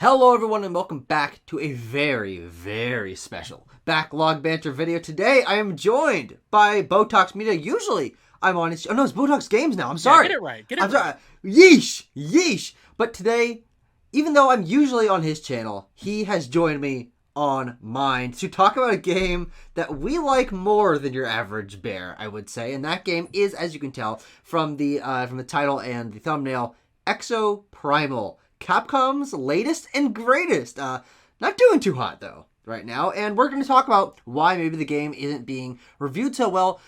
Hello everyone and welcome back to a very, very special Backlog Banter video. Today I am joined by Botox Media. Usually I'm on his... Oh no, it's Botox Games now. I'm sorry. Yeah, get it right. I'm sorry. Yeesh. But today, even though I'm usually on his channel, he has joined me on mine to talk about a game that we like more than your average bear, I would say. And that game is, as you can tell from the title and the thumbnail, Exoprimal. Capcom's latest and greatest. Not doing too hot, though, right now. And we're going to talk about why maybe the game isn't being reviewed so well,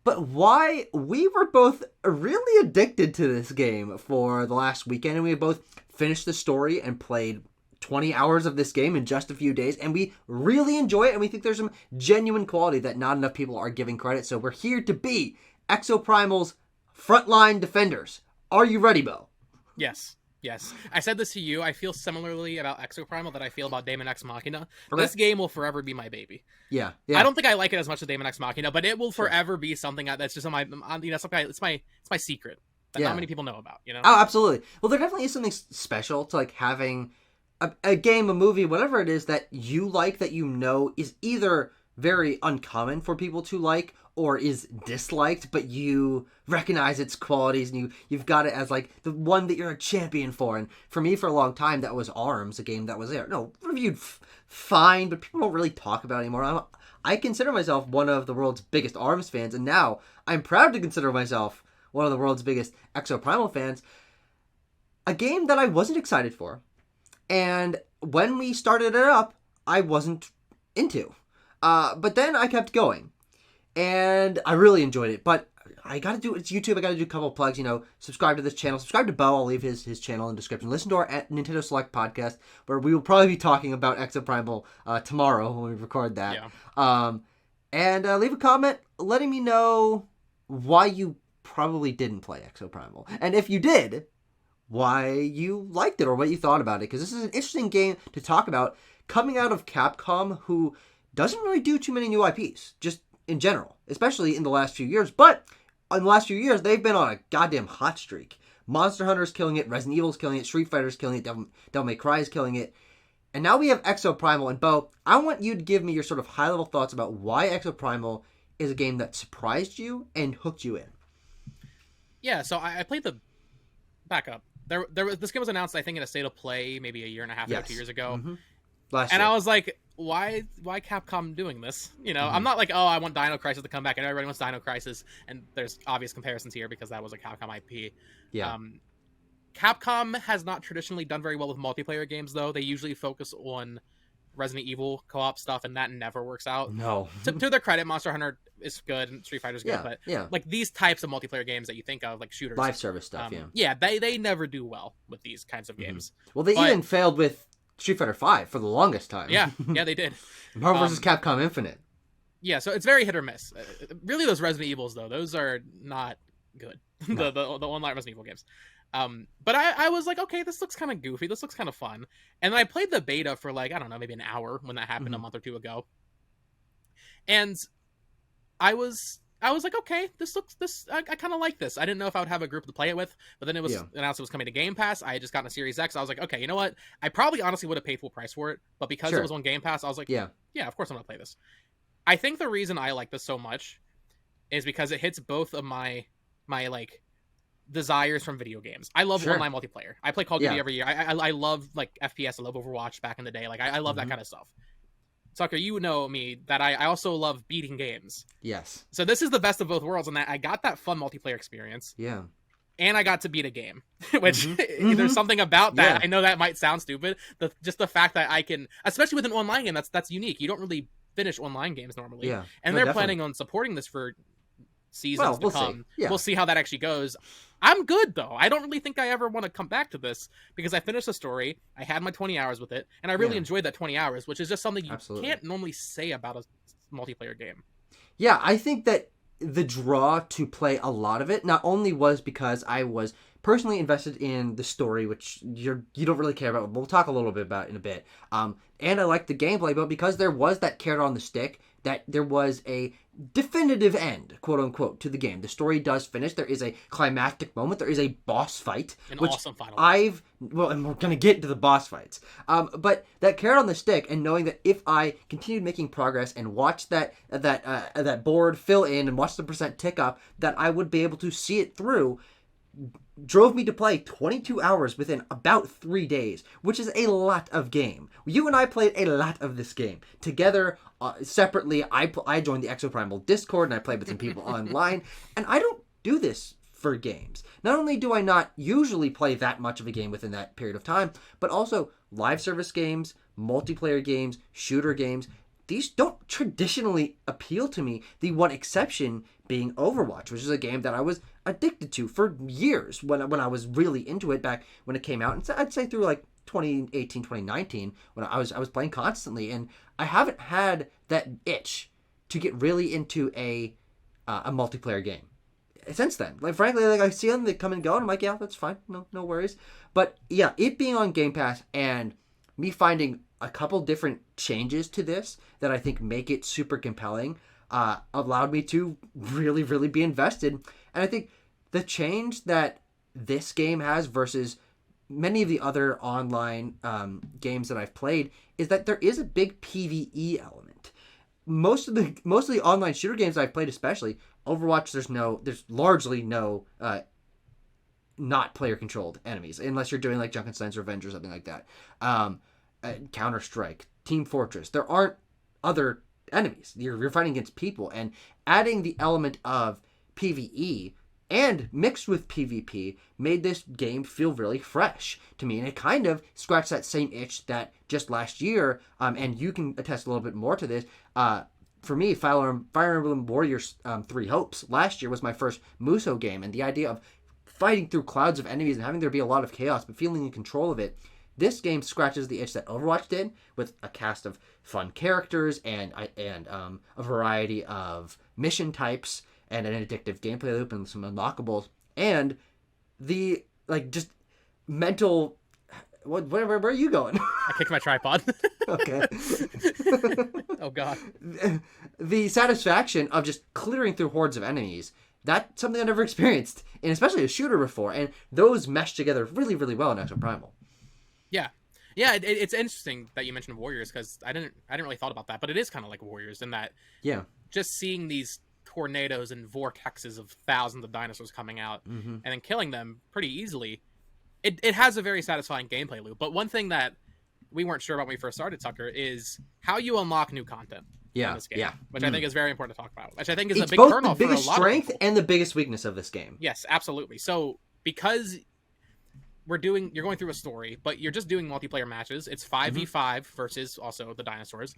but why we were both really addicted to this game for the last weekend. And we both finished the story and played 20 hours of this game in just a few days. And we really enjoy it. And we think there's some genuine quality that not enough people are giving credit. So we're here to be Exoprimal's frontline defenders. Are you ready, Bo? Yes. I said this to you. I feel similarly about Exoprimal that I feel about Daemon X Machina. Okay. This game will forever be my baby. Yeah. I don't think I like it as much as Daemon X Machina, but it will forever be something that's just on my, it's my secret that not many people know about, you know? Oh, absolutely. Well, there definitely is something special to like having a game, a movie, whatever it is that you like that you know is either very uncommon for people to like or is disliked, but you recognize its qualities and you've got it as like the one that you're a champion for. And for me, for a long time, that was ARMS, a game that was reviewed fine, but people don't really talk about it anymore. I consider myself one of the world's biggest ARMS fans, and now I'm proud to consider myself one of the world's biggest Exoprimal fans. A game that I wasn't excited for, and when we started it up, I wasn't into. But then I kept going. And I really enjoyed it, but I gotta do, it's YouTube, I gotta do a couple plugs, subscribe to this channel, subscribe to Bo, I'll leave his channel in the description, listen to our Nintendo Select podcast, where we will probably be talking about Exoprimal tomorrow when we record that, and leave a comment letting me know why you probably didn't play Exoprimal, and if you did, why you liked it, or what you thought about it, because this is an interesting game to talk about, coming out of Capcom, who doesn't really do too many new IPs, just in general, especially in the last few years. But in the last few years, they've been on a goddamn hot streak. Monster Hunter's killing it, Resident Evil's killing it, Street Fighter's killing it, Devil May Cry is killing it. And now we have Exoprimal. And Bo, I want you to give me your sort of high-level thoughts about why Exoprimal is a game that surprised you and hooked you in. Yeah, so I played the backup. This game was announced, I think, in a state of play maybe a year and a half ago, 2 years ago. Mm-hmm. And I was like, why Capcom doing this? I'm not like, oh, I want Dino Crisis to come back, and everybody wants Dino Crisis, and there's obvious comparisons here because that was a Capcom IP. Yeah. Capcom has not traditionally done very well with multiplayer games, though. They usually focus on Resident Evil co-op stuff, and that never works out. No. to their credit, Monster Hunter is good, and Street Fighter's good, but like these types of multiplayer games that you think of, like shooters. Live service stuff, they never do well with these kinds of games. Well, they even failed with Street Fighter V for the longest time. Yeah, they did. Marvel vs. Capcom Infinite. Yeah, so it's very hit or miss. Really, those Resident Evils, though, those are not good. No. the online Resident Evil games. But I was like, okay, this looks kind of goofy. This looks kind of fun. And then I played the beta for like, I don't know, maybe an hour when that happened a month or two ago. And I was like, okay, I kind of like this. I didn't know if I would have a group to play it with, but then it was announced it was coming to Game Pass. I had just gotten a Series X. I was like, okay, you know what? I probably honestly would have paid full price for it, but because it was on Game Pass, I was like, yeah, of course I'm going to play this. I think the reason I like this so much is because it hits both of my like desires from video games. I love online multiplayer. I play Call of Duty every year. I love like FPS. I love Overwatch back in the day. Like I love that kind of stuff. Tucker, you know me, that I also love beating games. Yes. So this is the best of both worlds, and I got that fun multiplayer experience. Yeah. And I got to beat a game, which there's something about that. Yeah. I know that might sound stupid. Just the fact that I can, especially with an online game, that's unique. You don't really finish online games normally. Yeah. And they're planning on supporting this for seasons to come. We'll see how that actually goes. I'm good, though. I don't really think I ever want to come back to this because I finished the story, I had my 20 hours with it, and I really enjoyed that 20 hours, which is just something you can't normally say about a multiplayer game. Yeah, I think that the draw to play a lot of it not only was because I was personally invested in the story, which you don't really care about, but we'll talk a little bit about in a bit. And I liked the gameplay, but because there was that carrot on the stick, that there was a definitive end, quote unquote, to the game. The story does finish. There is a climactic moment. There is a boss fight. Which awesome final boss. and we're going to get into the boss fights. But that carrot on the stick, and knowing that if I continued making progress and watched that board fill in and watch the percent tick up, that I would be able to see it through, drove me to play 22 hours within about 3 days, which is a lot of game. You and I played a lot of this game. Together, separately, I joined the Exoprimal Discord, and I played with some people online, and I don't do this for games. Not only do I not usually play that much of a game within that period of time, but also live service games, multiplayer games, shooter games. These don't traditionally appeal to me, the one exception being Overwatch, which is a game that I was addicted to for years when I was really into it back when it came out. And I'd say through like 2018, 2019, when I was playing constantly, and I haven't had that itch to get really into a multiplayer game since then. Like, frankly, like, I see them, they come and go, and I'm like, yeah, that's fine, no worries. But yeah, it being on Game Pass and me finding a couple different changes to this that I think make it super compelling allowed me to really, really be invested. And I think the change that this game has versus many of the other online games that I've played is that there is a big PvE element. Most of the online shooter games I've played, especially Overwatch, there's largely no not player controlled enemies unless you're doing like Junkenstein's Revenge or something like that. Counter-Strike, Team Fortress, there aren't other enemies. You're fighting against people, and adding the element of PvE and mixed with PvP made this game feel really fresh to me, and it kind of scratched that same itch that just last year, and you can attest a little bit more to this, for me, Fire Emblem Warriors 3 Hopes last year was my first Muso game, and the idea of fighting through clouds of enemies and having there be a lot of chaos but feeling in control of it, this game scratches the itch that Overwatch did, with a cast of fun characters and a variety of mission types and an addictive gameplay loop and some unlockables, and the just mental. Where are you going? I kicked my tripod. Okay. Oh God. The satisfaction of just clearing through hordes of enemies. That's something I never experienced, and especially a shooter before, and those mesh together really, really well in Exoprimal. Yeah, it's interesting that you mentioned Warriors, because I didn't really thought about that, but it is kind of like Warriors in that, just seeing these tornadoes and vortexes of thousands of dinosaurs coming out and then killing them pretty easily, it has a very satisfying gameplay loop. But one thing that we weren't sure about when we first started, Tucker, is how you unlock new content in this game, which I think is very important to talk about, which I think is a big turnoff for a lot of people. It's both the biggest strength and the biggest weakness of this game. Yes, absolutely. So because you're going through a story, but you're just doing multiplayer matches. It's 5v5 versus also the dinosaurs.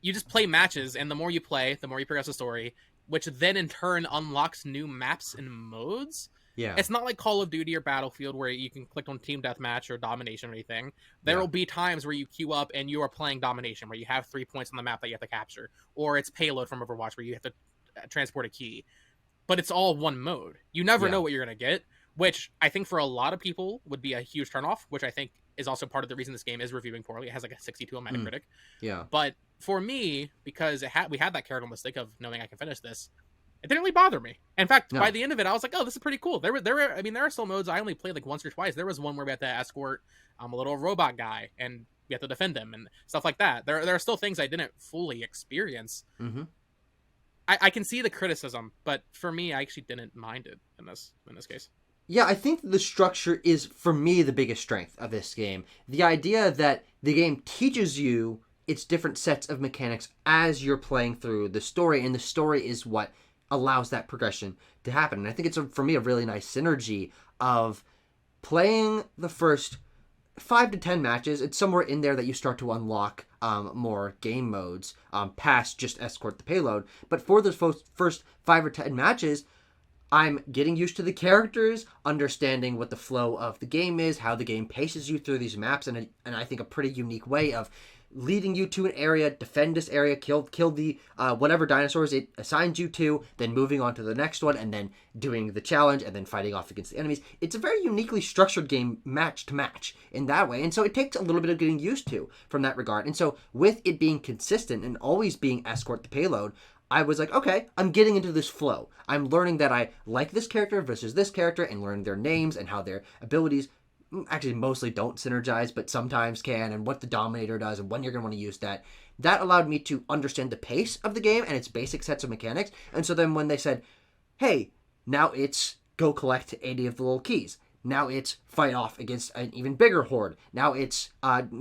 You just play matches, and the more you play, the more you progress the story, which then in turn unlocks new maps and modes. Yeah. It's not like Call of Duty or Battlefield where you can click on Team Deathmatch or Domination or anything. There will be times where you queue up and you are playing Domination, where you have 3 points on the map that you have to capture. Or it's Payload from Overwatch, where you have to transport a key. But it's all one mode. You never know what you're going to get, which I think for a lot of people would be a huge turnoff, which I think is also part of the reason this game is reviewing poorly. It has like a 62 on Metacritic. Yeah. But for me, because we had that carrot on the stick of knowing I can finish this, it didn't really bother me. In fact, by the end of it, I was like, "Oh, this is pretty cool." There are still modes I only played like once or twice. There was one where we had to escort a little robot guy, and we had to defend him and stuff like that. There are still things I didn't fully experience. I can see the criticism, but for me, I actually didn't mind it in this case. Yeah, I think the structure is, for me, the biggest strength of this game. The idea that the game teaches you its different sets of mechanics as you're playing through the story, and the story is what allows that progression to happen. And I think it's, for me, a really nice synergy of playing the first 5 to 10 matches. It's somewhere in there that you start to unlock more game modes past just escort the payload. But for those first 5 or 10 matches, I'm getting used to the characters, understanding what the flow of the game is, how the game paces you through these maps, and I think a pretty unique way of leading you to an area, defend this area, kill the whatever dinosaurs it assigns you to, then moving on to the next one, and then doing the challenge, and then fighting off against the enemies. It's a very uniquely structured game, match to match, in that way, and so it takes a little bit of getting used to from that regard. And so with it being consistent and always being escort the payload, I was like, okay, I'm getting into this flow. I'm learning that I like this character versus this character, and learning their names and how their abilities actually mostly don't synergize, but sometimes can, and what the Dominator does and when you're going to want to use that. That allowed me to understand the pace of the game and its basic sets of mechanics. And so then when they said, hey, now it's go collect 80 of the little keys. Now it's fight off against an even bigger horde. Now it's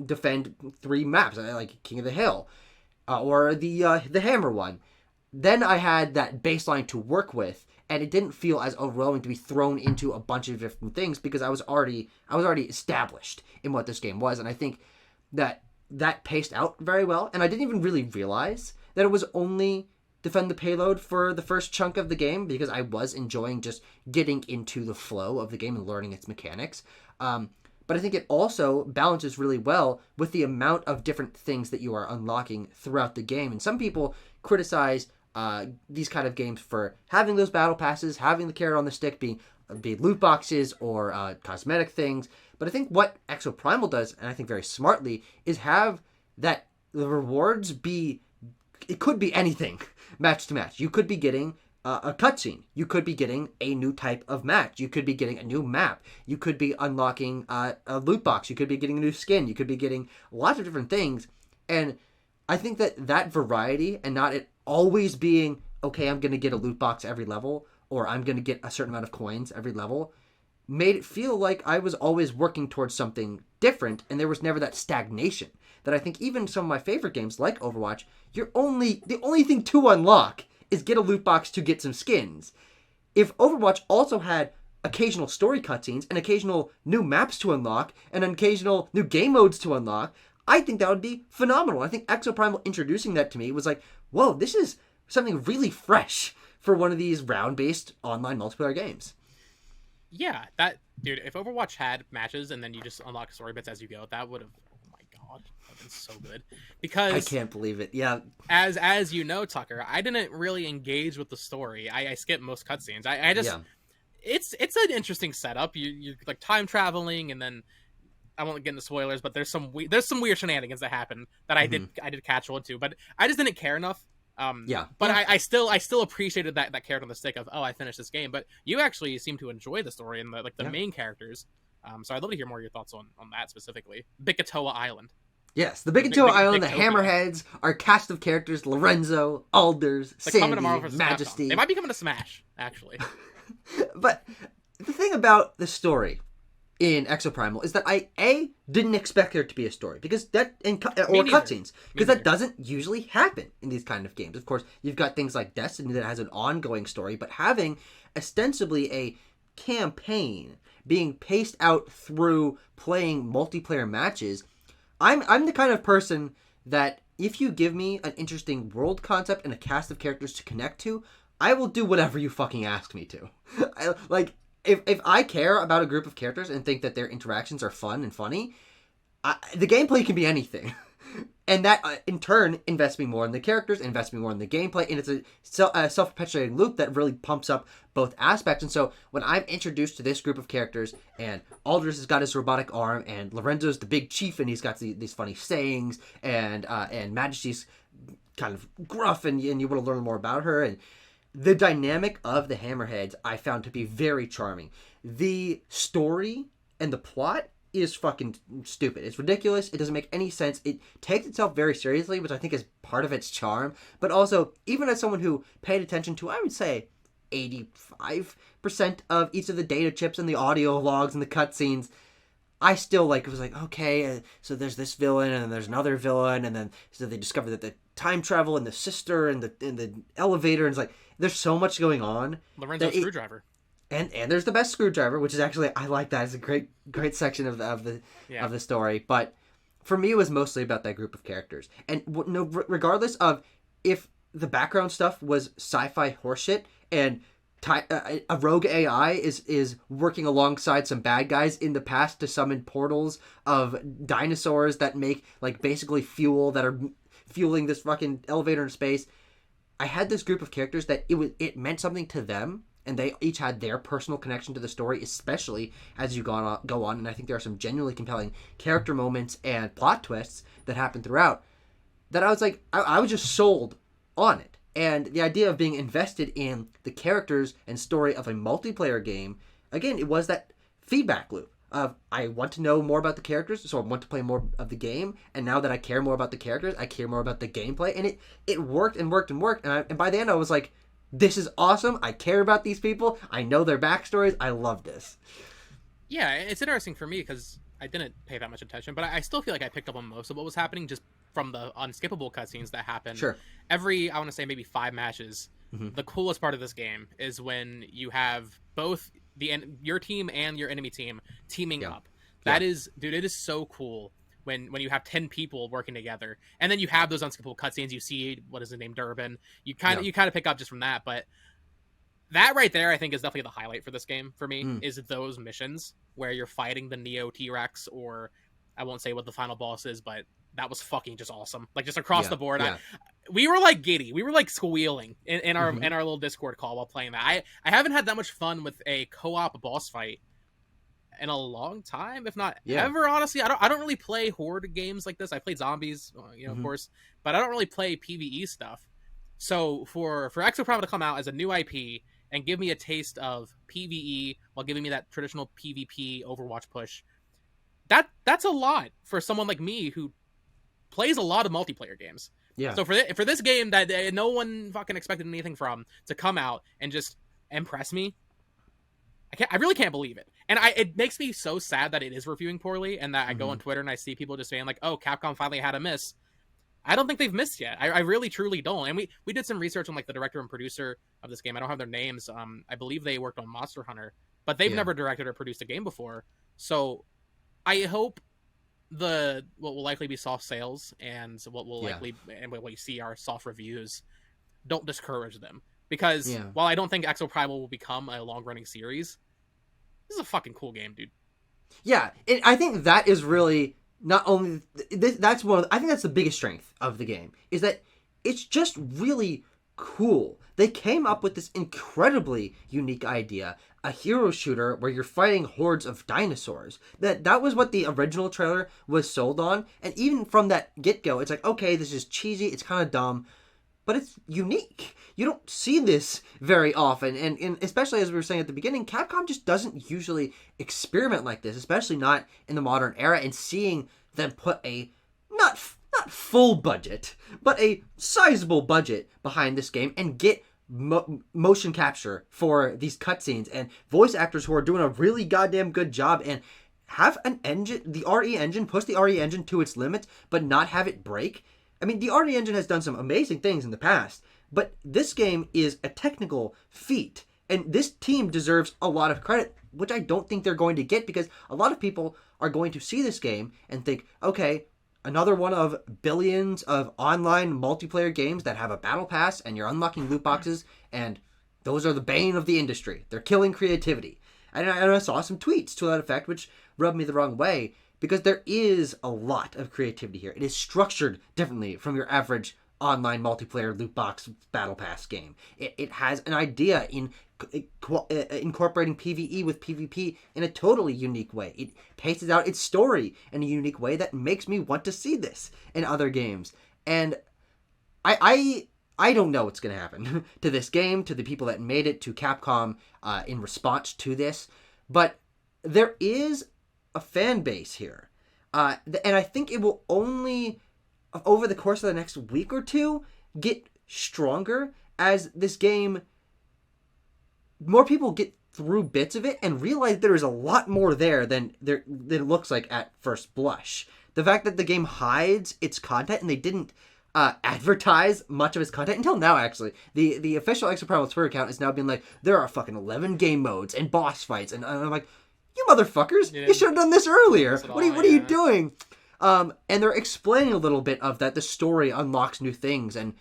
defend 3 maps, like King of the Hill, or the Hammer one. Then I had that baseline to work with, and it didn't feel as overwhelming to be thrown into a bunch of different things because I was already established in what this game was. And I think that paced out very well. And I didn't even really realize that it was only defend the payload for the first chunk of the game, because I was enjoying just getting into the flow of the game and learning its mechanics. But I think it also balances really well with the amount of different things that you are unlocking throughout the game. And some people criticize these kind of games for having those battle passes, having the carrot on the stick, be loot boxes or cosmetic things. But I think what Exoprimal does, and I think very smartly, is have that the rewards be, it could be anything match to match. You could be getting a cutscene. You could be getting a new type of match. You could be getting a new map. You could be unlocking a loot box. You could be getting a new skin. You could be getting lots of different things. And I think that variety, and not it always being, okay, I'm going to get a loot box every level, or I'm going to get a certain amount of coins every level, made it feel like I was always working towards something different, and there was never that stagnation that I think even some of my favorite games like Overwatch, the only thing to unlock is get a loot box to get some skins. If Overwatch also had occasional story cutscenes and occasional new maps to unlock and occasional new game modes to unlock, I think that would be phenomenal. I think Exoprimal introducing that to me was like, whoa, this is something really fresh for one of these round-based online multiplayer games. Yeah, that, dude, if Overwatch had matches and then you just unlock story bits as you go, that would have, oh my god, that would have been so good. Because I can't believe it, yeah. As you know, Tucker, I didn't really engage with the story. I skipped most cutscenes. I just, it's an interesting setup. You're like time traveling, and then, I won't get into spoilers, but there's some weird shenanigans that happen that I did catch on to, but I just didn't care enough. But I still appreciated that carrot on the stick of, oh, I finished this game. But you actually seem to enjoy the story and the main characters. So I'd love to hear more of your thoughts on that specifically. Bikatoa Island. Yes, the Bikatoa Island, the Hammerheads, our cast of characters: Lorenzo, Alders, Sandy, Majesty. They might be coming to Smash, actually. But the thing about the story in Exoprimal is that I didn't expect there to be a story, because that or cutscenes, because that doesn't usually happen in these kind of games. Of course, you've got things like Destiny that has an ongoing story, but having ostensibly a campaign being paced out through playing multiplayer matches, I'm the kind of person that if you give me an interesting world concept and a cast of characters to connect to, I will do whatever you fucking ask me to. If I care about a group of characters and think that their interactions are fun and funny, the gameplay can be anything. And that, in turn, invests me more in the characters, invests me more in the gameplay, and it's a self-perpetuating loop that really pumps up both aspects. And so, when I'm introduced to this group of characters, and Aldous has got his robotic arm, and Lorenzo's the big chief, and he's got these funny sayings, and Majesty's kind of gruff, and you want to learn more about her, and the dynamic of the Hammerheads I found to be very charming. The story and the plot is fucking stupid. It's ridiculous. It doesn't make any sense. It takes itself very seriously, which I think is part of its charm. But also, even as someone who paid attention to, I would say, 85% of each of the data chips and the audio logs and the cutscenes, I still was like, okay, so there's this villain, and then there's another villain, and then so they discover that the time travel and the sister and the elevator, and it's like, there's so much going on. Lorenzo's screwdriver. And there's the best screwdriver, which is actually, I like that. It's a great section of the story. But for me, it was mostly about that group of characters. And regardless of if the background stuff was sci-fi horseshit and a rogue AI is working alongside some bad guys in the past to summon portals of dinosaurs that make like basically fuel that are fueling this fucking elevator in space. I had this group of characters that it meant something to them, and they each had their personal connection to the story, especially as you go on. And I think there are some genuinely compelling character moments and plot twists that happen throughout. That I was like, I was just sold on it. And the idea of being invested in the characters and story of a multiplayer game, again, it was that feedback loop of I want to know more about the characters, so I want to play more of the game. And now that I care more about the characters, I care more about the gameplay. And it worked and worked and worked. And by the end, I was like, this is awesome. I care about these people. I know their backstories. I love this. Yeah, it's interesting for me because I didn't pay that much attention, but I still feel like I picked up on most of what was happening just from the unskippable cutscenes that happen. Sure. Every, I want to say maybe 5 matches. Mm-hmm. The coolest part of this game is when you have both your team and your enemy team teaming up. That is, dude, it is so cool when you have 10 people working together, and then you have those unskippable cutscenes. You see, what is his name, Durbin. You kind of pick up just from that, but that right there, I think, is definitely the highlight for this game for me. Is those missions where you're fighting the Neo T-Rex, or I won't say what the final boss is, but that was fucking just awesome. Like just across the board, we were like giddy, we were like squealing in our little Discord call while playing that. I haven't had that much fun with a co-op boss fight in a long time, if not ever. Honestly, I don't really play horde games like this. I played zombies, of course, but I don't really play PvE stuff. So for Exoprimal to come out as a new IP and give me a taste of PvE while giving me that traditional PvP Overwatch push, that's a lot for someone like me who plays a lot of multiplayer games. Yeah. So for this game that no one fucking expected anything from to come out and just impress me, I really can't believe it. And it makes me so sad that it is reviewing poorly, and that I go on Twitter and I see people just saying like, "Oh, Capcom finally had a miss." I don't think they've missed yet. I really truly don't. And we did some research on like the director and producer of this game. I don't have their names. I believe they worked on Monster Hunter, but they've never directed or produced a game before. So I hope what will likely be soft sales and what will likely and what you see are soft reviews don't discourage them, because while I don't think Exoprimal will become a long-running series, this is a fucking cool game, dude. Yeah, I think that is really not only that's I think that's the biggest strength of the game, is that it's just really cool. They came up with this incredibly unique idea, a hero shooter where you're fighting hordes of dinosaurs. That was what the original trailer was sold on, and even from that get-go, it's like, okay, this is cheesy, it's kind of dumb, but it's unique. You don't see this very often, and especially as we were saying at the beginning, Capcom just doesn't usually experiment like this, especially not in the modern era, and seeing them put a not full budget, but a sizable budget behind this game and get motion capture for these cutscenes and voice actors who are doing a really goddamn good job, and have an engine, the RE engine, push the RE engine to its limits, but not have it break. I mean, the RE engine has done some amazing things in the past, but this game is a technical feat, and this team deserves a lot of credit, which I don't think they're going to get, because a lot of people are going to see this game and think, okay, another one of billions of online multiplayer games that have a battle pass and you're unlocking loot boxes, and those are the bane of the industry. They're killing creativity. And I saw some tweets to that effect, which rubbed me the wrong way, because there is a lot of creativity here. It is structured differently from your average online multiplayer loot box battle pass game. It has an idea in incorporating PvE with PvP in a totally unique way. It paces out its story in a unique way that makes me want to see this in other games. And I don't know what's going to happen to this game, to the people that made it, to Capcom in response to this, but there is a fan base here. And I think it will only, over the course of the next week or two, get stronger as this game, more people get through bits of it and realize there is a lot more there than it looks like at first blush. The fact that the game hides its content, and they didn't advertise much of its content until now, actually. The official Exoprimal Twitter account is now being like, there are fucking 11 game modes and boss fights, and I'm like, you motherfuckers, you should have done this earlier. What are you doing? And they're explaining a little bit of that the story unlocks new things, and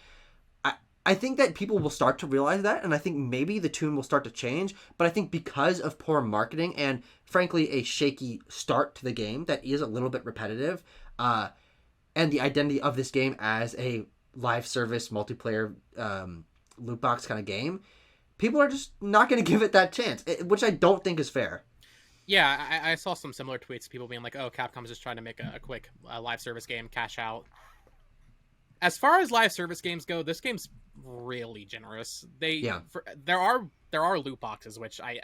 I think that people will start to realize that, and I think maybe the tune will start to change, but I think because of poor marketing and, frankly, a shaky start to the game that is a little bit repetitive, and the identity of this game as a live service multiplayer loot box kind of game, people are just not going to give it that chance, which I don't think is fair. Yeah, I saw some similar tweets, people being like, oh, Capcom's just trying to make a quick live service game, cash out. As far as live service games go, this game's really generous. There are loot boxes, which I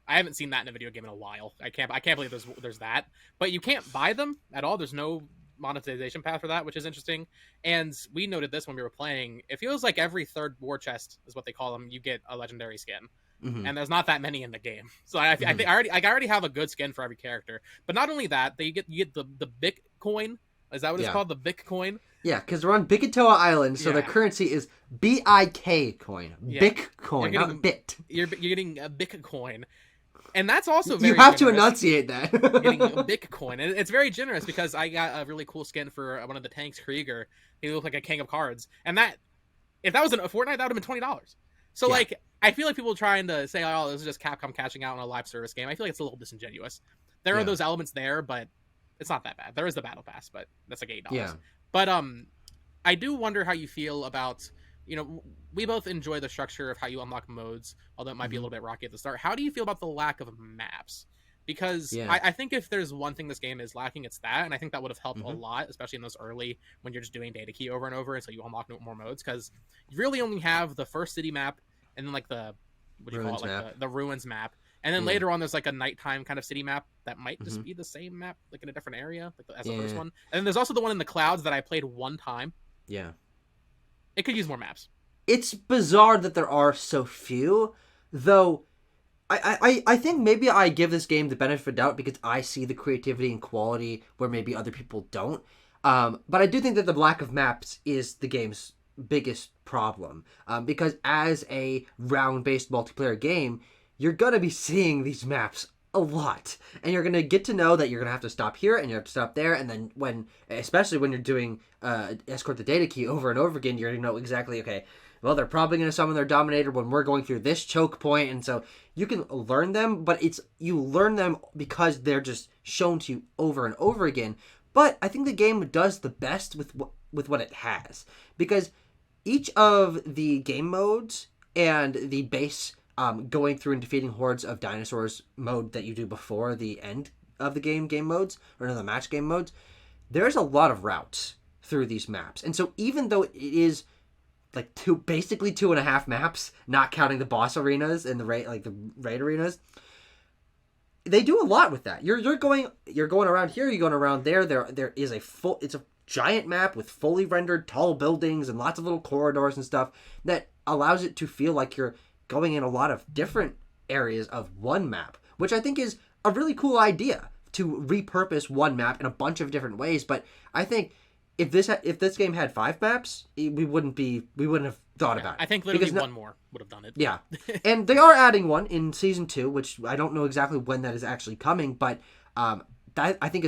haven't seen that in a video game in a while. I can't believe there's that. But you can't buy them at all. There's no monetization path for that, which is interesting. And we noted this when we were playing. It feels like every third war chest is what they call them. You get a legendary skin. Mm-hmm. And there's not that many in the game, so I think I already have a good skin for every character. But not only that, you get the Bitcoin. Is that what it's called? The Bitcoin? Yeah, because we're on Bikitoa Island, so the currency is BIK coin. Yeah. Bitcoin, not bit. You're getting a Bitcoin. And that's also very generous. To enunciate that. Getting a Bitcoin. And it's very generous because I got a really cool skin for one of the tanks, Krieger. He looked like a king of cards. And if that was a Fortnite, that would have been $20. So, I feel like people trying to say, oh, this is just Capcom cashing out on a live service game. I feel like it's a little disingenuous. There are those elements there, but it's not that bad. There is the battle pass, but that's like $8. Yeah. But I do wonder how you feel about, we both enjoy the structure of how you unlock modes, although it might be a little bit rocky at the start. How do you feel about the lack of maps? Because I think if there's one thing this game is lacking, it's that, and I think that would have helped a lot, especially in those early, when you're just doing data key over and over until you unlock more modes, because you really only have the first city map, and then the ruins map. And then later on, there's like a nighttime kind of city map that might just be the same map, like in a different area, as the first one. And then there's also the one in the clouds that I played one time. Yeah. It could use more maps. It's bizarre that there are so few, though I think maybe I give this game the benefit of the doubt because I see the creativity and quality where maybe other people don't. But I do think that the lack of maps is the game's biggest problem. Because as a round-based multiplayer game, you're going to be seeing these maps a lot. And you're going to get to know that you're going to have to stop here and you have to stop there. And then especially when you're doing Escort the Data Key over and over again, you're going to know exactly, okay, well, they're probably going to summon their Dominator when we're going through this choke point. And so you can learn them, but you learn them because they're just shown to you over and over again. But I think the game does the best with what it has. Because each of the game modes and the base going through and defeating hordes of dinosaurs mode that you do before the end of the game modes, or the match game modes, there's a lot of routes through these maps. And so even though it is like basically 2.5 maps, not counting the boss arenas and the raid arenas, they do a lot with that. You're going around here, you're going around there. There is it's a giant map with fully rendered tall buildings and lots of little corridors and stuff that allows it to feel like you're going in a lot of different areas of one map, which I think is a really cool idea to repurpose one map in a bunch of different ways. But I think if this game had 5 maps, we wouldn't have thought about it. I think literally one more would have done it. Yeah. And they are adding one in season 2, which I don't know exactly when that is actually coming, but that I think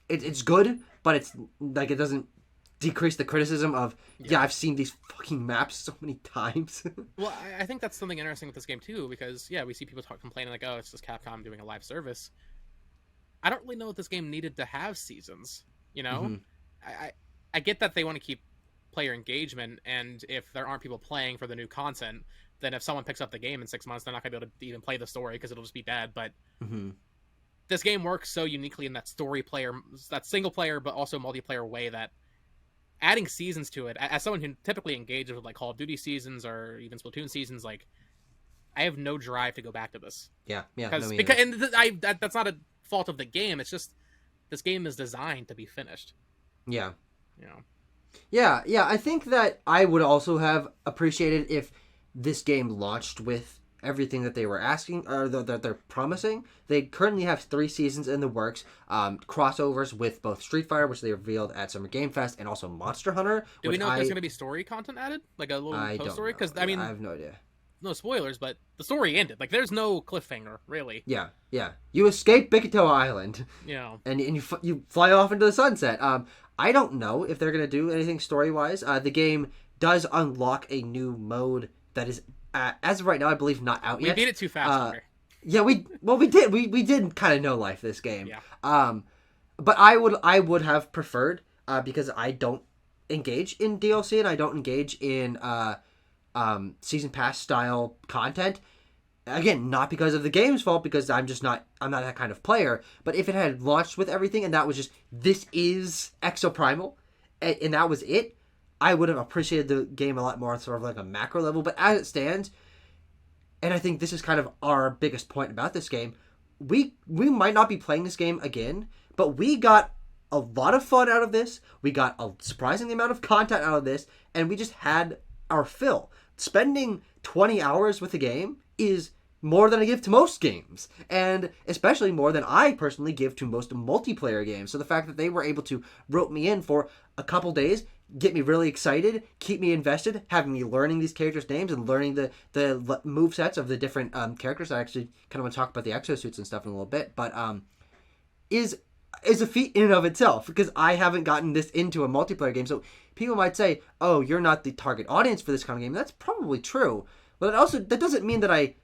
it's good, but it's like it doesn't decrease the criticism of I've seen these fucking maps so many times. Well, I think that's something interesting with this game too, because we see people complaining like, oh, it's just Capcom doing a live service. I don't really know if this game needed to have seasons, I get that they want to keep player engagement, and if there aren't people playing for the new content, then if someone picks up the game in 6 months, they're not going to be able to even play the story because it'll just be dead. But this game works so uniquely in that that single player, but also multiplayer way that adding seasons to it, as someone who typically engages with like Call of Duty seasons or even Splatoon seasons, like I have no drive to go back to this. Yeah, because that's not a fault of the game. It's just this game is designed to be finished. Yeah. Yeah. I think that I would also have appreciated if this game launched with everything that they were asking, or that they're promising. They currently have 3 seasons in the works, crossovers with both Street Fighter, which they revealed at Summer Game Fest, and also Monster Hunter. Do we know if there's going to be story content added? Like a little post-story? Because, I have no idea. No spoilers, but the story ended. Like, there's no cliffhanger, really. Yeah. You escape Bikitoa Island. Yeah. And you fly off into the sunset. I don't know if they're going to do anything story-wise. The game does unlock a new mode that is, as of right now, I believe not out We yet. beat it too fast. Yeah, we did. We did kind of know life this game. Yeah. But I would have preferred, because I don't engage in DLC and I don't engage in season pass style content. Again, not because of the game's fault, because I'm not that kind of player. But if it had launched with everything and that was just, this is Exoprimal, and that was it, I would have appreciated the game a lot more on sort of like a macro level. But as it stands, and I think this is kind of our biggest point about this game, we might not be playing this game again, but we got a lot of fun out of this. We got a surprising amount of content out of this, and we just had our fill. Spending 20 hours with a game is more than I give to most games, and especially more than I personally give to most multiplayer games. So the fact that they were able to rope me in for a couple days, get me really excited, keep me invested, having me learning these characters' names and learning the move sets of the different characters. I actually kind of want to talk about the exosuits and stuff in a little bit, but is a feat in and of itself, because I haven't gotten this into a multiplayer game. So people might say, oh, you're not the target audience for this kind of game. That's probably true. But that doesn't mean that I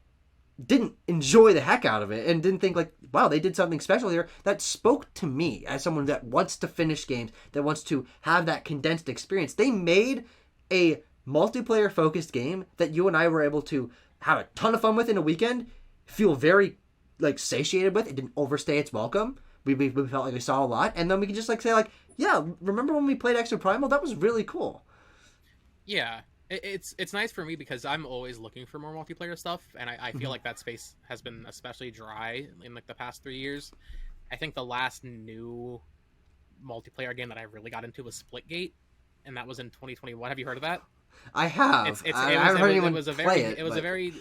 didn't enjoy the heck out of it and didn't think like, wow, they did something special here. That spoke to me as someone that wants to finish games, that wants to have that condensed experience. They made a multiplayer focused game that you and I were able to have a ton of fun with in a weekend, feel very like satiated with. It didn't overstay its welcome. We felt like we saw a lot, and then we can just like say like, yeah, remember when we played Exoprimal? That was really cool. Yeah. It's nice for me because I'm always looking for more multiplayer stuff, and I feel like that space has been especially dry in like the past 3 years. I think the last new multiplayer game that I really got into was Splitgate, and that was in 2021. Have you heard of that? I have. I haven't heard anyone play it. It was a very,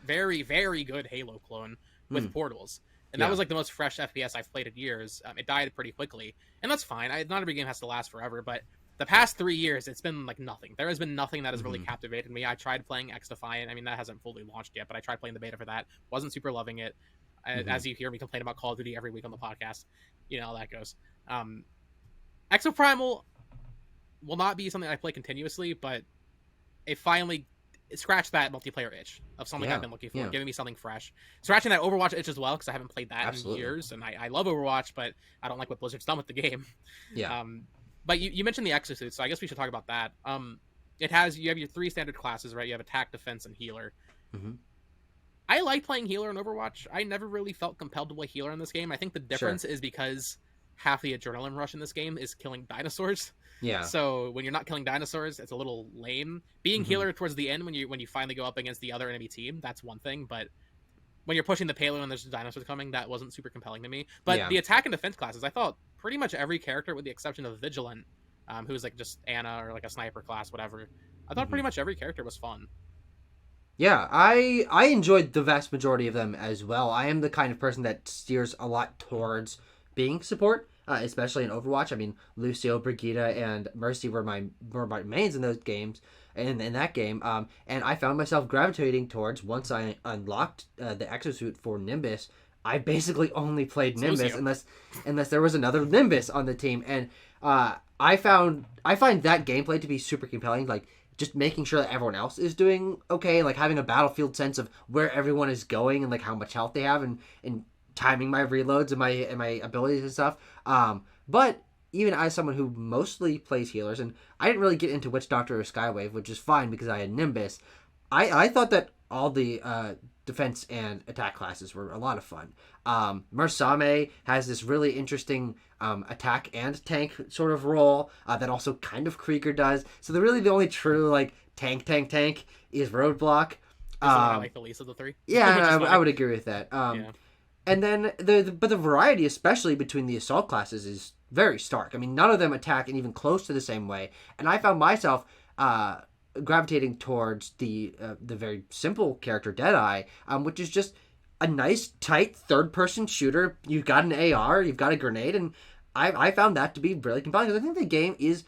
very, very good Halo clone with portals. And that was like the most fresh FPS I've played in years. It died pretty quickly, and that's fine. Not every game has to last forever, but the past 3 years, it's been like nothing. There has been nothing that has really captivated me. I tried playing X Defiant. I mean, that hasn't fully launched yet, but I tried playing the beta for that. Wasn't super loving it. As you hear me complain about Call of Duty every week on the podcast, you know how that goes. Exoprimal will not be something I play continuously, but it finally scratched that multiplayer itch of something I've been looking for, giving me something fresh. Scratching that Overwatch itch as well, because I haven't played that in years, and I love Overwatch, but I don't like what Blizzard's done with the game. Yeah. But you mentioned the exosuits, so I guess we should talk about that. You have your 3 standard classes, right? You have attack, defense, and healer. I like playing healer in Overwatch. I never really felt compelled to play healer in this game. I think the difference is because half the adrenaline rush in this game is killing dinosaurs. Yeah. So when you're not killing dinosaurs, it's a little lame. Being healer towards the end, when you finally go up against the other enemy team, that's one thing. But when you're pushing the payload and there's dinosaurs coming, that wasn't super compelling to me. But the attack and defense classes, I thought pretty much every character, with the exception of Vigilant, who's like just Anna or like a sniper class, whatever. I thought pretty much every character was fun. Yeah, I enjoyed the vast majority of them as well. I am the kind of person that steers a lot towards being support, especially in Overwatch. I mean, Lucio, Brigitte, and Mercy were my mains in those games, in that game. And I found myself gravitating towards, once I unlocked the exosuit for Nimbus, I basically only played Nimbus unless there was another Nimbus on the team. And I find that gameplay to be super compelling. Like, just making sure that everyone else is doing okay, like having a battlefield sense of where everyone is going and like how much health they have, and timing my reloads and my abilities and stuff. But even as someone who mostly plays healers, and I didn't really get into Witch Doctor or Skywave, which is fine because I had Nimbus, I thought that all the defense and attack classes were a lot of fun. Mursame has this really interesting attack and tank sort of role that also kind of Krieger does. So the only true like tank is Roadblock. I like the least of the 3. Yeah, I would agree with that. And then the variety, especially between the assault classes, is very stark. I mean, none of them attack in even close to the same way. And I found myself gravitating towards the very simple character Deadeye, which is just a nice, tight third-person shooter. You've got an AR, you've got a grenade, and I found that to be really compelling, because I think the game is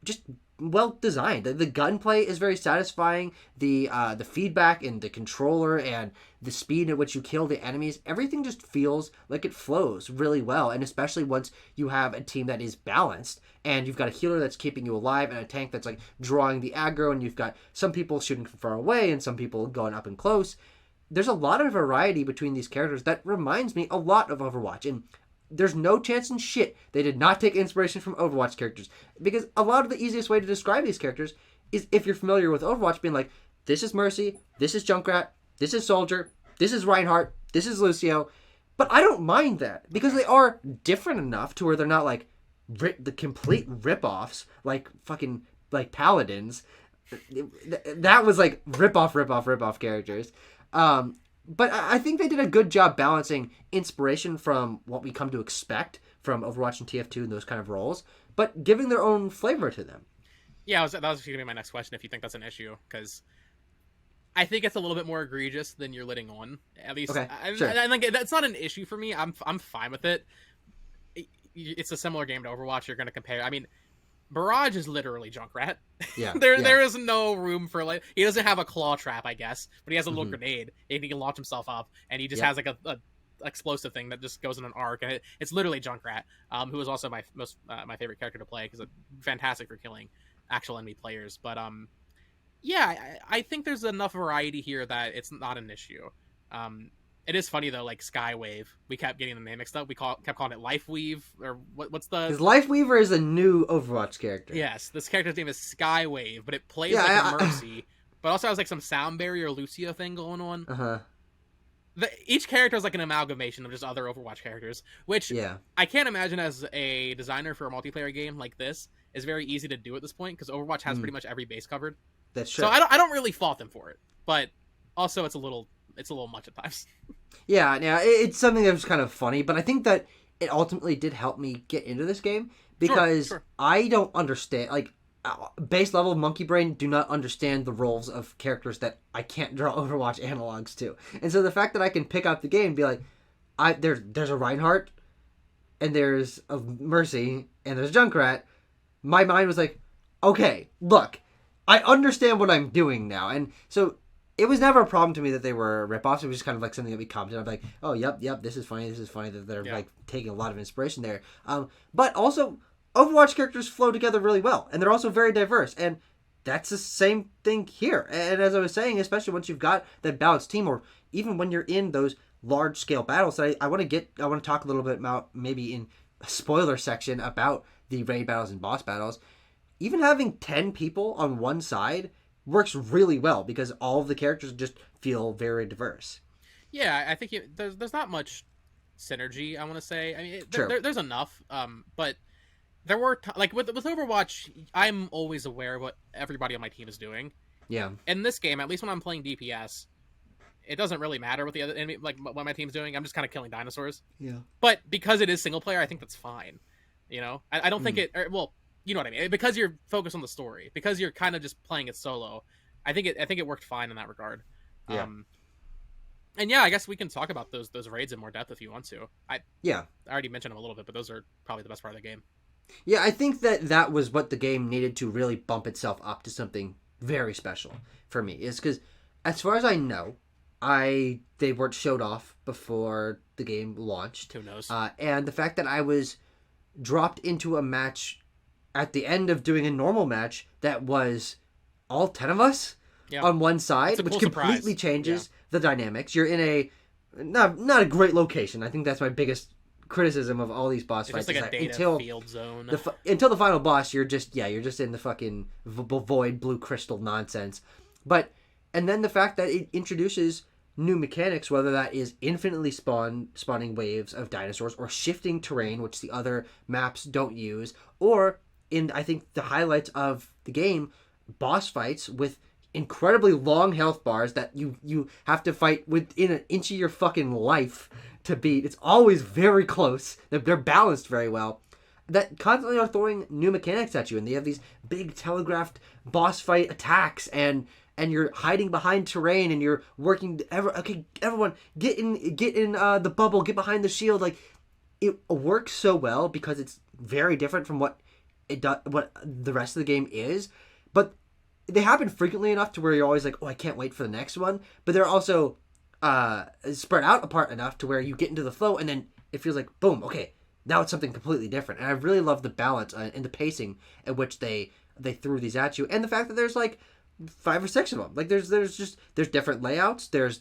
just well designed. The gunplay is very satisfying. The feedback in the controller and the speed at which you kill the enemies, everything just feels like it flows really well. And especially once you have a team that is balanced and you've got a healer that's keeping you alive and a tank that's like drawing the aggro, and you've got some people shooting from far away and some people going up and close. There's a lot of variety between these characters that reminds me a lot of Overwatch. And there's no chance in shit they did not take inspiration from Overwatch characters. Because a lot of the easiest way to describe these characters is if you're familiar with Overwatch, being like, this is Mercy, this is Junkrat, this is Soldier, this is Reinhardt, this is Lucio. But I don't mind that, because they are different enough to where they're not like the complete rip-offs, like fucking like Paladins. That was like rip-off characters. But I think they did a good job balancing inspiration from what we come to expect from Overwatch and TF2 and those kind of roles, but giving their own flavor to them. Yeah, that was going to be my next question, if you think that's an issue, because I think it's a little bit more egregious than you're letting on. At least, okay, sure. And like, that's not an issue for me. I'm fine with it. It's a similar game to Overwatch. You're going to compare. I mean, Barrage is literally Junkrat. Yeah, there is no room for, like, he doesn't have a claw trap, I guess, but he has a little grenade and he can launch himself up, and he just has like a explosive thing that just goes in an arc, and it's literally Junkrat, who is also my favorite character to play, because it's fantastic for killing actual enemy players. But yeah, I think there's enough variety here that it's not an issue. It is funny though, like Skywave, we kept getting the name mixed up. We kept calling it Lifeweave, or what's the? Because Lifeweaver is a new Overwatch character. Yes, this character's name is Skywave, but it plays like a Mercy, but also has like some sound barrier Lucio thing going on. Each character is like an amalgamation of just other Overwatch characters, which I can't imagine as a designer for a multiplayer game like this is very easy to do at this point, because Overwatch has pretty much every base covered. That's true. So I don't really fault them for it, but also it's a little much at times. Yeah, it's something that was kind of funny, but I think that it ultimately did help me get into this game, because Sure. I don't understand, like, base level monkey brain do not understand the roles of characters that I can't draw Overwatch analogs to. And so the fact that I can pick up the game and be like, there's a Reinhardt, and there's a Mercy, and there's Junkrat, my mind was like, okay, look, I understand what I'm doing now. And so it was never a problem to me that they were ripoffs. It was just kind of like something that we commented on, like, oh, yep, this is funny that they're like taking a lot of inspiration there. But also, Overwatch characters flow together really well, and they're also very diverse, and that's the same thing here. And as I was saying, especially once you've got that balanced team, or even when you're in those large scale battles, I want to talk a little bit about, maybe in a spoiler section, about the raid battles and boss battles. Even having 10 people on one side works really well, because all of the characters just feel very diverse. Yeah, I think there's not much synergy, I want to say. I mean, there's enough, but there were like with Overwatch, I'm always aware of what everybody on my team is doing. Yeah. In this game, at least when I'm playing DPS, it doesn't really matter what the other enemy, like what my team's doing. I'm just kind of killing dinosaurs. Yeah. But because it is single player, I think that's fine. You know, I don't think well, you know what I mean? Because you're focused on the story, because you're kind of just playing it solo. I think it worked fine in that regard. Yeah. And yeah, I guess we can talk about those raids in more depth if you want to. I already mentioned them a little bit, but those are probably the best part of the game. Yeah, I think that was what the game needed to really bump itself up to something very special for me. Is because, as far as I know, they weren't showed off before the game launched. Who knows? And the fact that I was dropped into a match at the end of doing a normal match that was all 10 of us on one side, which cool completely changes the dynamics. You're in a not a great location. I think that's my biggest criticism of all these boss fights. Just like a data field zone. Until the final boss, you're just in the fucking void blue crystal nonsense. And then the fact that it introduces new mechanics, whether that is infinitely spawning waves of dinosaurs, or shifting terrain, which the other maps don't use, or in, I think, the highlights of the game, boss fights with incredibly long health bars that you have to fight within an inch of your fucking life to beat. It's always very close. They're balanced very well. That constantly are throwing new mechanics at you, and they have these big telegraphed boss fight attacks, and you're hiding behind terrain, and you're working. Everyone, get in the bubble, get behind the shield. Like, it works so well because it's very different from what what the rest of the game is, but they happen frequently enough to where you're always like, oh, I can't wait for the next one. But they're also spread out apart enough to where you get into the flow, and then it feels like, boom, okay, now it's something completely different. And I really love the balance and the pacing at which they threw these at you, and the fact that there's like 5 or 6 of them. Like there's different layouts. There's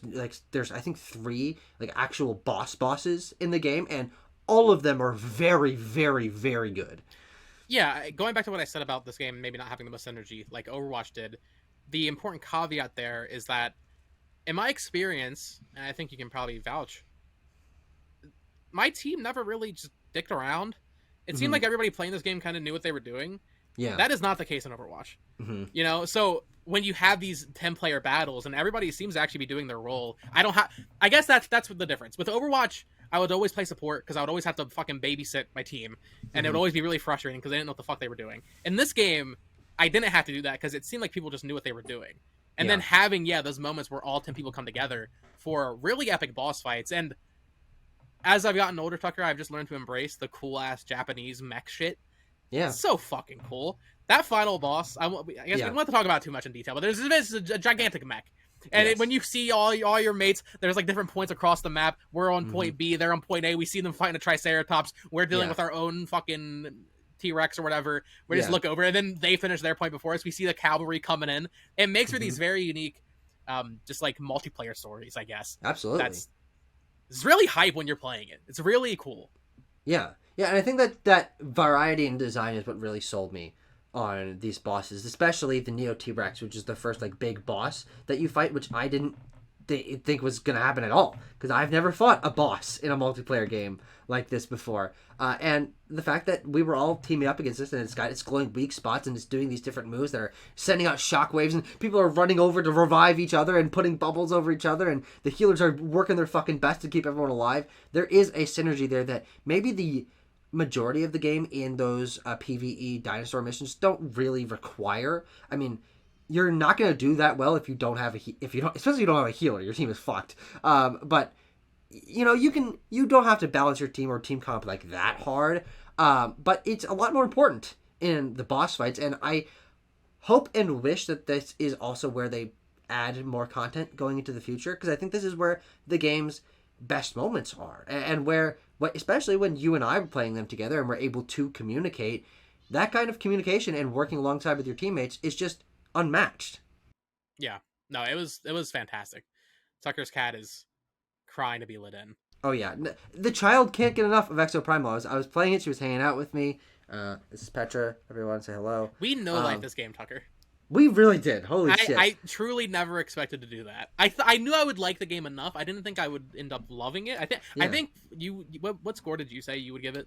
I think 3 like actual bosses in the game, and all of them are very, very, very good. Yeah, going back to what I said about this game maybe not having the most synergy like Overwatch did, the important caveat there is that, in my experience, and I think you can probably vouch, my team never really just dicked around. It seemed like everybody playing this game kind of knew what they were doing. Yeah. That is not the case in Overwatch. You know, so when you have these 10-player battles and everybody seems to actually be doing their role, I guess that's the difference. With Overwatch, I would always play support because I would always have to fucking babysit my team, and it would always be really frustrating because they didn't know what the fuck they were doing. In this game, I didn't have to do that because it seemed like people just knew what they were doing. And then having, those moments where all 10 people come together for really epic boss fights. And as I've gotten older, Tucker, I've just learned to embrace the cool-ass Japanese mech shit. Yeah. It's so fucking cool. That final boss, I guess we don't have to talk about it too much in detail, but there's a gigantic mech. And when you see all your mates, there's like different points across the map. We're on point B, they're on point A. We see them fighting a Triceratops. We're dealing with our own fucking T-Rex or whatever. We just look over, and then they finish their point before us. We see the cavalry coming in. It makes for these very unique, just like multiplayer stories, I guess. Absolutely. It's really hype when you're playing it. It's really cool. Yeah. Yeah, and I think that variety in design is what really sold me on these bosses, especially the Neo T-Rex, which is the first like big boss that you fight, which I didn't think was gonna happen at all, because I've never fought a boss in a multiplayer game like this before. And the fact that we were all teaming up against this, and it's got its glowing weak spots, and it's doing these different moves that are sending out shockwaves, and people are running over to revive each other and putting bubbles over each other, and the healers are working their fucking best to keep everyone alive. There is a synergy there that maybe the majority of the game in those PvE dinosaur missions don't really require. I mean, you're not going to do that well if you don't have especially if you don't have a healer. Your team is fucked. But you know, you don't have to balance your team or team comp like that hard. But it's a lot more important in the boss fights, and I hope and wish that this is also where they add more content going into the future, because I think this is where the game's best moments are, and where, especially when you and I were playing them together and we're able to communicate, that kind of communication and working alongside with your teammates is just unmatched. Yeah, no, it was fantastic. Tucker's cat is crying to be lit in. Oh yeah, the child can't get enough of Exoprimal. I was playing it, she was hanging out with me. This is Petra. Everyone say hello. We like this game, Tucker. We really did. Holy shit. I truly never expected to do that. I knew I would like the game enough. I didn't think I would end up loving it. I think you what score did you say you would give it?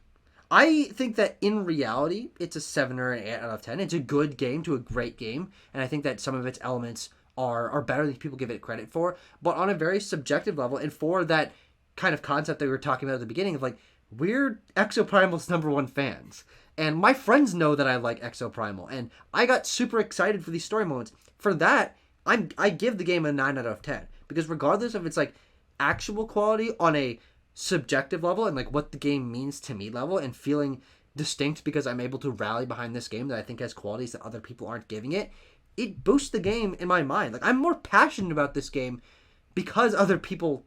I think that in reality, it's a 7 or an 8 out of 10. It's a good game to a great game, and I think that some of its elements are better than people give it credit for. But on a very subjective level, and for that kind of concept that we were talking about at the beginning of like, we're Exoprimal's #1 fans. And my friends know that I like Exoprimal, and I got super excited for these story moments. For that, I give the game a 9 out of 10, because regardless of its like actual quality on a subjective level and like what the game means to me level, and feeling distinct because I'm able to rally behind this game that I think has qualities that other people aren't giving it, it boosts the game in my mind. Like, I'm more passionate about this game because other people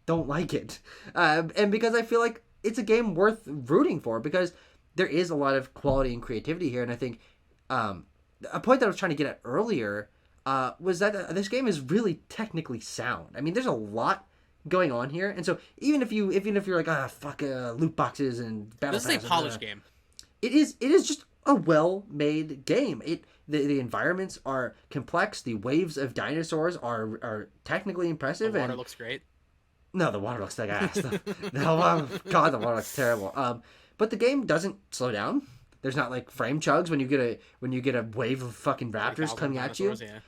don't like it, and because I feel like it's a game worth rooting for, because there is a lot of quality and creativity here. And I think a point that I was trying to get at earlier was that this game is really technically sound. I mean, there's a lot going on here, and so even if you're like, fuck loot boxes and battle this is a polished game. It is just a well-made game. The environments are complex. The waves of dinosaurs are technically impressive. The water looks great. No, the water looks like ass. God, the water looks terrible. But the game doesn't slow down. There's not like frame chugs when you get a wave of fucking raptors coming at you. Yeah.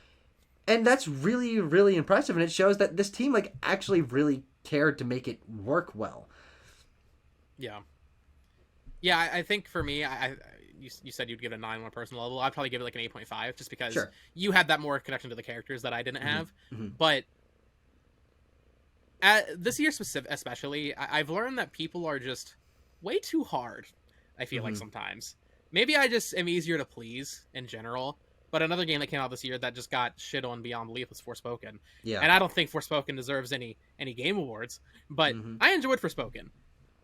And that's really, really impressive, and it shows that this team like actually really cared to make it work well. Yeah. Yeah, I think for me, you said you'd give it a 9 on a personal level. I'd probably give it like an 8.5, just because you had that more connection to the characters that I didn't have. Mm-hmm. But this year especially, I've learned that people are just way too hard, I feel like sometimes. Maybe I just am easier to please in general. But another game that came out this year that just got shit on beyond belief was Forspoken. Yeah. And I don't think Forspoken deserves any game awards, but Mm-hmm. I enjoyed Forspoken.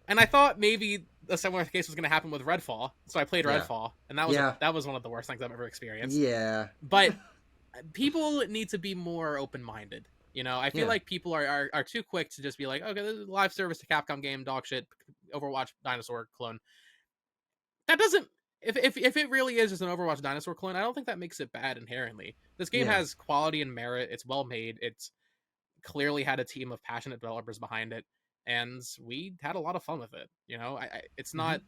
And I thought maybe a similar case was going to happen with Redfall, so I played Yeah. Redfall, and that was Yeah. that was one of the worst things I've ever experienced. Yeah. But people need to be more open-minded. I feel Yeah. like people are too quick to just be like, okay, this is a live service to Capcom game, dog shit, Overwatch dinosaur clone. That doesn't. If it really is just an Overwatch dinosaur clone, I don't think that makes it bad inherently. This game Yeah. has quality and merit. It's well made. It's clearly had a team of passionate developers behind it, and we had a lot of fun with it. It's Mm-hmm. not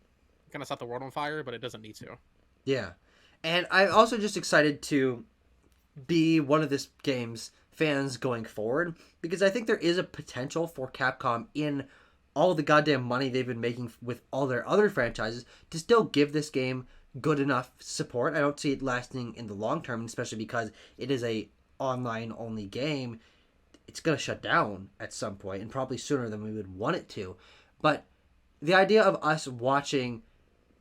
gonna set the world on fire, but it doesn't need to. Yeah. And I'm also just excited to be one of this game's fans going forward, because I think there is a potential for Capcom, in all the goddamn money they've been making with all their other franchises, to still give this game good enough support. I don't see it lasting in the long term, especially because it is a online only game. It's going to shut down at some point, and probably sooner than we would want it to. But the idea of us watching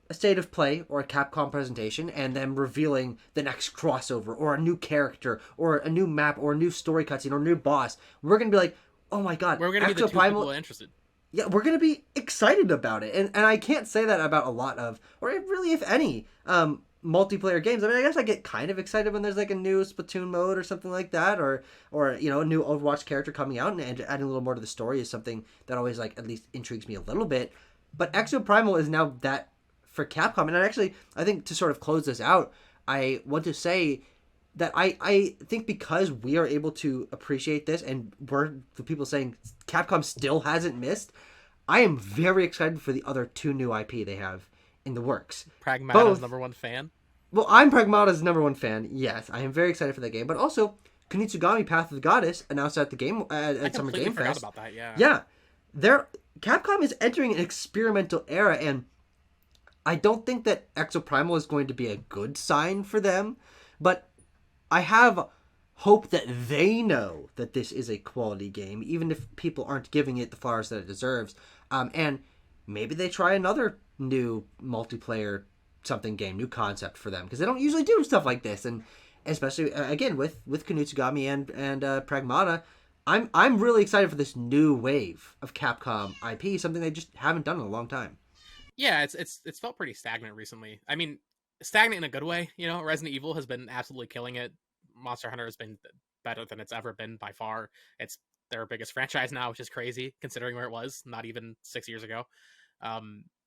a state of play or a Capcom presentation and then revealing the next crossover or a new character or a new map or a new story cutscene or a new boss, we're going to be like, oh my god, We're gonna be the two people interested. Yeah, we're going to be excited about it. And I can't say that about a lot of, or really if any, multiplayer games. I mean, I guess I get kind of excited when there's like a new Splatoon mode or something like that, or a new Overwatch character coming out, and adding a little more to the story is something that always like at least intrigues me a little bit. But Exoprimal is now that for Capcom. And I think to sort of close this out, I want to say that I think because we are able to appreciate this, and we're the people saying Capcom still hasn't missed, I am very excited for the other two new IP they have in the works. Pragmata's #1 fan. Well, I'm Pragmata's #1 fan. Yes, I am very excited for that game. But also, Kunitsugami Path of the Goddess announced at the game at Summer Game forgot Fest. about that. Yeah. Yeah, Capcom is entering an experimental era, and I don't think that Exoprimal is going to be a good sign for them, but I have hope that they know that this is a quality game, even if people aren't giving it the flowers that it deserves. And maybe they try another new multiplayer something game, new concept for them, because they don't usually do stuff like this. And especially again with Kunitsugami and Pragmata, I'm really excited for this new wave of Capcom IP, something they just haven't done in a long time. Yeah, it's felt pretty stagnant recently. I mean, stagnant in a good way. Resident Evil has been absolutely killing it. Monster Hunter has been better than it's ever been by far. It's their biggest franchise now, which is crazy considering where it was not even 6 years ago.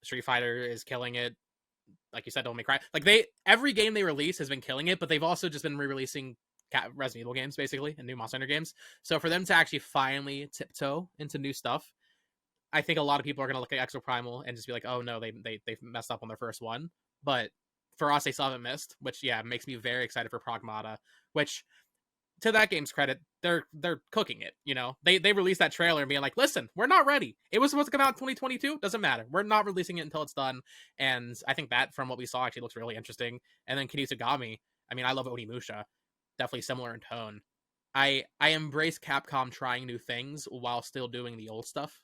Street Fighter is killing it. Like you said, Don't Make Cry. Like every game they release has been killing it, but they've also just been re-releasing Resident Evil games basically and new Monster Hunter games. So for them to actually finally tiptoe into new stuff, I think a lot of people are going to look at Exoprimal and just be like, oh no, they've messed up on their first one. But for us, they still haven't missed, which makes me very excited for Pragmata, which to that game's credit, they're cooking it. They released that trailer and being like, listen, we're not ready. It was supposed to come out in 2022. Doesn't matter. We're not releasing it until it's done. And I think that from what we saw actually looks really interesting. And then Kunitsugami, I mean, I love Onimusha. Definitely similar in tone. I embrace Capcom trying new things while still doing the old stuff.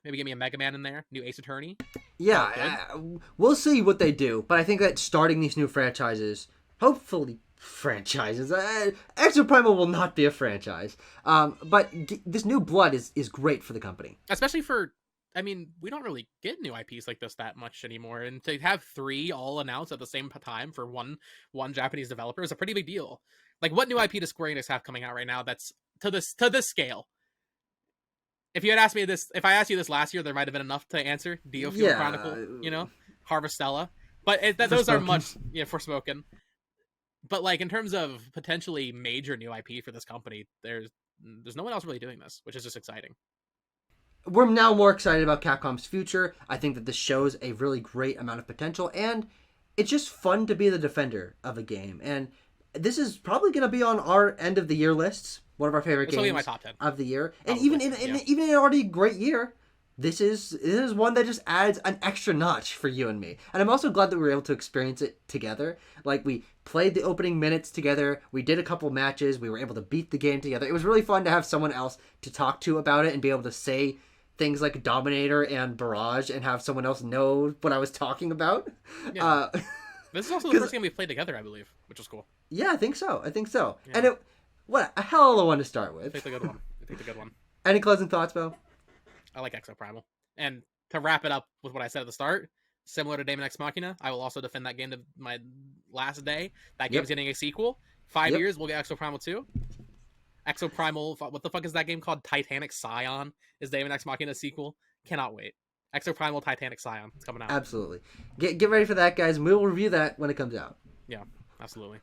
Maybe give me a Mega Man in there, new Ace Attorney. Yeah, we'll see what they do. But I think that starting these new franchises, hopefully franchises, Exoprimal will not be a franchise. But this new blood is great for the company. Especially for, I mean, we don't really get new IPs like this that much anymore. And to have 3 all announced at the same time for one Japanese developer is a pretty big deal. Like, what new IP does Square Enix have coming out right now that's to this scale? If you had asked me this, if I asked you this last year, there might have been enough to answer. Diofield Chronicle, Harvestella, but those are much Forspoken. But like in terms of potentially major new IP for this company, there's no one else really doing this, which is just exciting. We're now more excited about Capcom's future. I think that this shows a really great amount of potential, and it's just fun to be the defender of a game. And this is probably going to be on our end of the year lists. One of our favorite games my top 10 of the year. Probably, and even in an already great year, this is one that just adds an extra notch for you and me. And I'm also glad that we were able to experience it together. Like, we played the opening minutes together. We did a couple matches. We were able to beat the game together. It was really fun to have someone else to talk to about it and be able to say things like Dominator and Barrage and have someone else know what I was talking about. Yeah. This is also the first game we played together, I believe, which was cool. Yeah, I think so. Yeah. Yeah. And what a hell of a one to start with. I think the good one. Any closing thoughts, Bo? I like Exoprimal. And to wrap it up with what I said at the start, similar to Daemon X Machina, I will also defend that game to my last day. That game's getting a sequel. 5 years, we'll get Exoprimal 2. Exoprimal, what the fuck is that game called? Titanic Scion is Daemon X Machina sequel. Cannot wait. Exoprimal Titanic Scion. It's coming out. Absolutely. Get ready for that, guys. We'll review that when it comes out. Yeah, absolutely.